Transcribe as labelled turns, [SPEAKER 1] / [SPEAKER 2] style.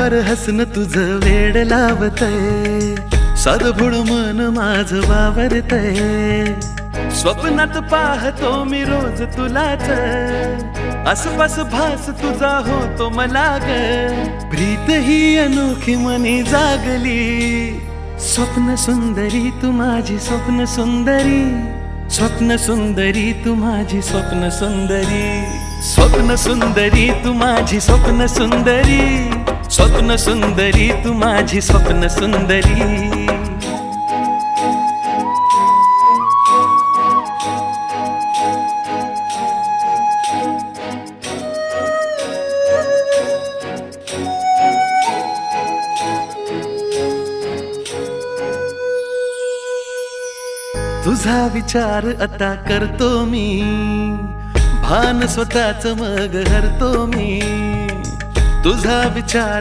[SPEAKER 1] दूरवर हसणं तुझं वेड लावतय, साधं मन माझं वावरतय. स्वप्नात पाहतो मी रोज तुलाच, आसपास भास तुझा होतो मला ग. प्रीत ही अनोखी मनी जागली, स्वप्न सुंदरी तू माझी स्वप्न सुंदरी, स्वप्न सुंदरी तू माझी स्वप्न सुंदरी, स्वप्न सुंदरी तू माझी स्वप्न सुंदरी, स्वप्न सुंदरी तू माझी स्वप्न सुंदरी. तुझा विचार आता करतो मी, भान स्वतःच मग हरतो मी. तुझा विचार